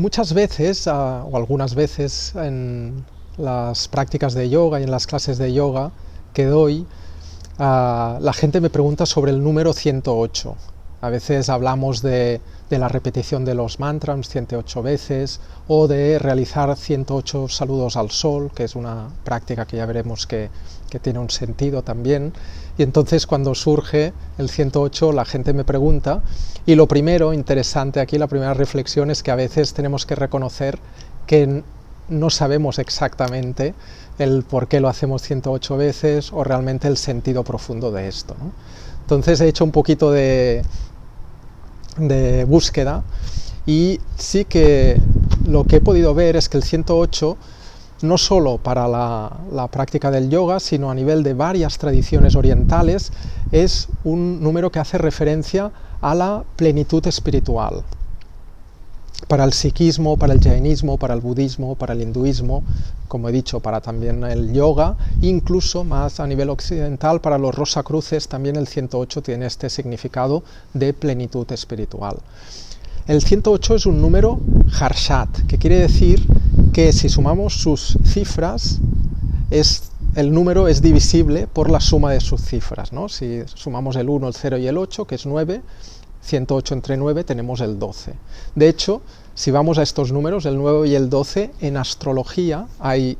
Muchas veces, o algunas veces, en las prácticas de yoga y en las clases de yoga que doy, la gente me pregunta sobre el número 108. A veces hablamos de la repetición de los mantras 108 veces, o de realizar 108 saludos al sol, que es una práctica que ya veremos que tiene un sentido también. Y entonces, cuando surge el 108, la gente me pregunta, y lo primero interesante aquí, la primera reflexión, es que a veces tenemos que reconocer que no sabemos exactamente el por qué lo hacemos 108 veces o realmente el sentido profundo de esto, ¿no? Entonces he hecho un poquito de búsqueda, y sí que lo que he podido ver es que el 108, no solo para la práctica del yoga, sino a nivel de varias tradiciones orientales, es un número que hace referencia a la plenitud espiritual. Para el sikhismo, para el jainismo, para el budismo, para el hinduismo, como he dicho, para también el yoga, incluso más a nivel occidental, para los rosacruces, también el 108 tiene este significado de plenitud espiritual. El 108 es un número harshat, que quiere decir que si sumamos sus cifras, el número es divisible por la suma de sus cifras, ¿no? Si sumamos el 1, el 0 y el 8, que es 9, 108 entre 9 tenemos el 12. De hecho, si vamos a estos números, el 9 y el 12, en astrología hay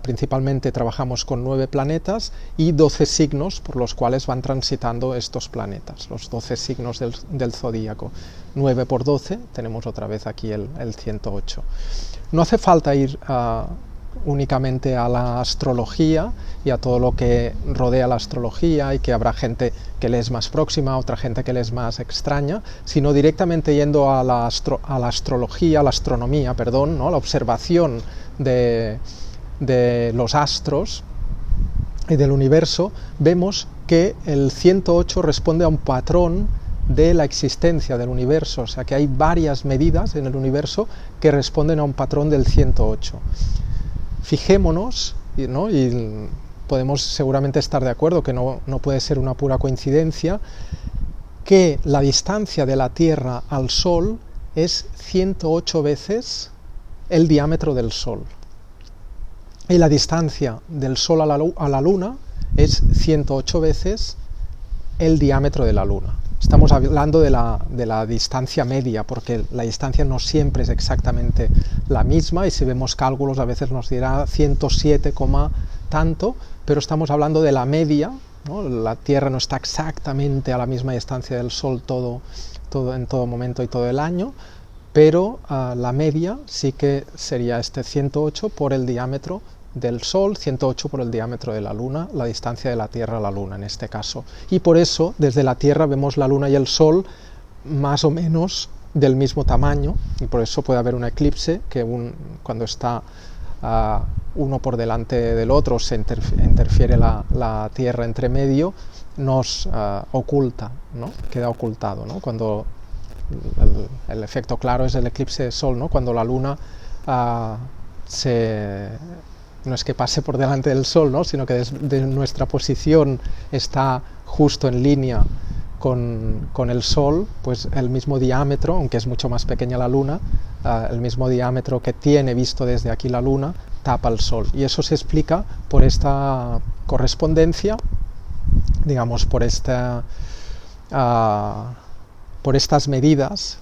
principalmente trabajamos con 9 planetas y 12 signos por los cuales van transitando estos planetas, los 12 signos del zodíaco. 9 por 12, tenemos otra vez aquí el 108. No hace falta ir únicamente a la astrología y a todo lo que rodea la astrología, y que habrá gente que le es más próxima, otra gente que le es más extraña, sino directamente yendo a la astrología, a la astronomía, perdón, ¿no? La observación de los astros y del universo, vemos que el 108 responde a un patrón de la existencia del universo, o sea que hay varias medidas en el universo que responden a un patrón del 108. Fijémonos, ¿no? Y podemos seguramente estar de acuerdo que no puede ser una pura coincidencia, que la distancia de la Tierra al Sol es 108 veces el diámetro del Sol. Y la distancia del Sol a la Luna es 108 veces el diámetro de la Luna. Estamos hablando de la distancia media, porque la distancia no siempre es exactamente la misma, y si vemos cálculos a veces nos dirá 107, tanto, pero estamos hablando de la media, ¿no? La Tierra no está exactamente a la misma distancia del Sol en todo momento y todo el año, pero la media sí que sería este 108 por el diámetro del Sol, 108 por el diámetro de la Luna, la distancia de la Tierra a la Luna en este caso. Y por eso desde la Tierra vemos la Luna y el Sol más o menos del mismo tamaño, y por eso puede haber un eclipse que cuando está uno por delante del otro, se interfiere la Tierra entre medio, nos oculta, ¿no? Queda ocultado, ¿no? Cuando el efecto claro es el eclipse de Sol, ¿no? Cuando la Luna no es que pase por delante del Sol, ¿no? Sino que desde nuestra posición está justo en línea con el Sol, pues el mismo diámetro, aunque es mucho más pequeña la Luna, el mismo diámetro que tiene visto desde aquí la Luna, tapa el Sol. Y eso se explica por esta correspondencia, digamos, por estas medidas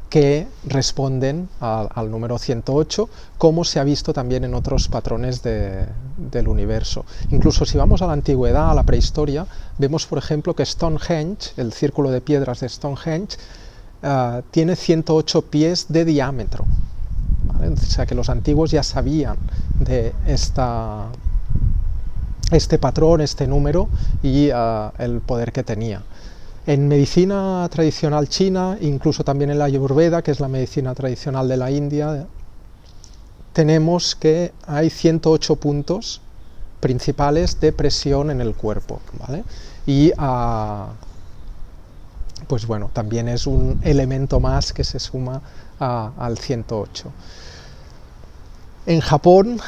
que responden al número 108, como se ha visto también en otros patrones del universo. Incluso si vamos a la antigüedad, a la prehistoria, vemos por ejemplo que Stonehenge, el círculo de piedras de Stonehenge, tiene 108 pies de diámetro, ¿vale? O sea que los antiguos ya sabían de este patrón, este número y el poder que tenía. En medicina tradicional china, incluso también en la Ayurveda, que es la medicina tradicional de la India, tenemos que hay 108 puntos principales de presión en el cuerpo, ¿vale? Y pues bueno, también es un elemento más que se suma al 108. En Japón,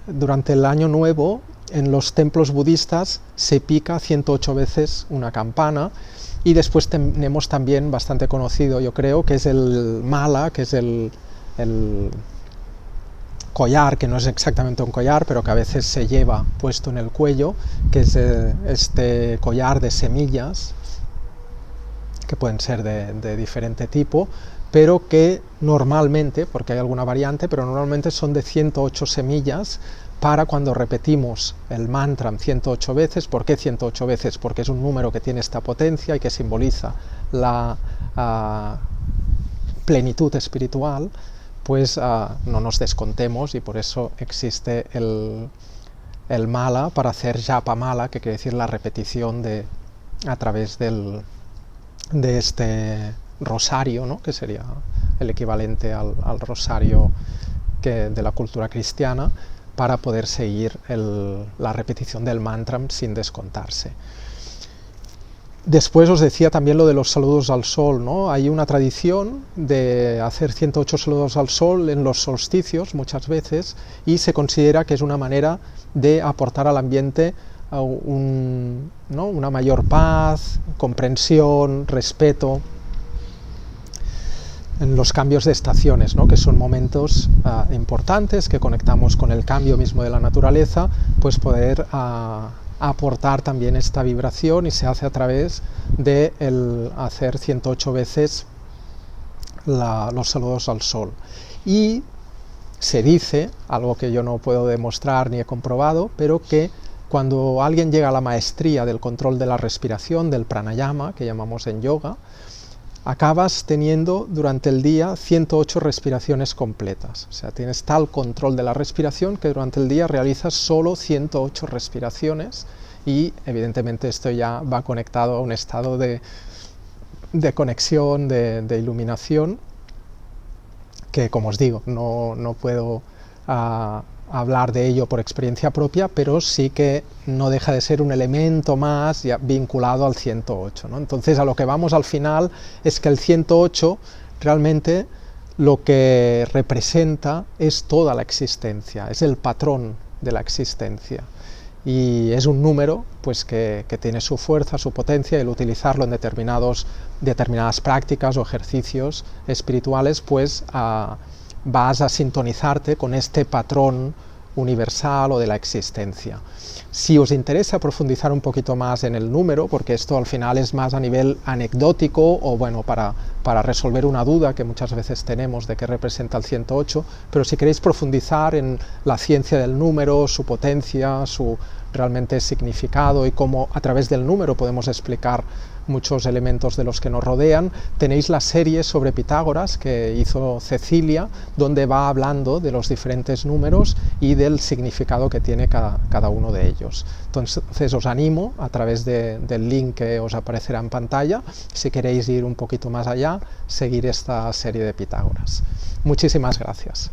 durante el Año Nuevo, en los templos budistas se pica 108 veces una campana. Y después tenemos también, bastante conocido yo creo, que es el mala, que es el collar, que no es exactamente un collar, pero que a veces se lleva puesto en el cuello, que es este collar de semillas, que pueden ser de diferente tipo, pero que normalmente, porque hay alguna variante, pero normalmente son de 108 semillas, para cuando repetimos el mantra 108 veces. ¿Por qué 108 veces? Porque es un número que tiene esta potencia y que simboliza la plenitud espiritual, pues no nos descontemos, y por eso existe el mala para hacer japa mala, que quiere decir la repetición a través de este rosario, ¿no? Que sería el equivalente al rosario de la cultura cristiana, para poder seguir la repetición del mantra sin descontarse. Después os decía también lo de los saludos al sol, ¿no? Hay una tradición de hacer 108 saludos al sol en los solsticios muchas veces, y se considera que es una manera de aportar al ambiente una mayor paz, comprensión, respeto en los cambios de estaciones, ¿no? Que son momentos importantes, que conectamos con el cambio mismo de la naturaleza, pues poder aportar también esta vibración, y se hace a través de hacer 108 veces los saludos al sol. Y se dice, algo que yo no puedo demostrar ni he comprobado, pero que cuando alguien llega a la maestría del control de la respiración, del pranayama, que llamamos en yoga, acabas teniendo durante el día 108 respiraciones completas. O sea, tienes tal control de la respiración que durante el día realizas solo 108 respiraciones, y evidentemente esto ya va conectado a un estado de conexión, de iluminación, que, como os digo, no puedo hablar de ello por experiencia propia, pero sí que no deja de ser un elemento más ya vinculado al 108, ¿no? Entonces, a lo que vamos al final es que el 108 realmente lo que representa es toda la existencia, es el patrón de la existencia, y es un número pues que tiene su fuerza, su potencia, y el utilizarlo en determinadas prácticas o ejercicios espirituales, pues vas a sintonizarte con este patrón universal o de la existencia. Si os interesa profundizar un poquito más en el número, porque esto al final es más a nivel anecdótico, o bueno, para resolver una duda que muchas veces tenemos de qué representa el 108, pero si queréis profundizar en la ciencia del número, su potencia, su realmente significado, y cómo a través del número podemos explicar muchos elementos de los que nos rodean, tenéis la serie sobre Pitágoras que hizo Cecilia, donde va hablando de los diferentes números y del significado que tiene cada uno de ellos. Entonces os animo, a través del link que os aparecerá en pantalla, si queréis ir un poquito más allá, seguir esta serie de Pitágoras. Muchísimas gracias.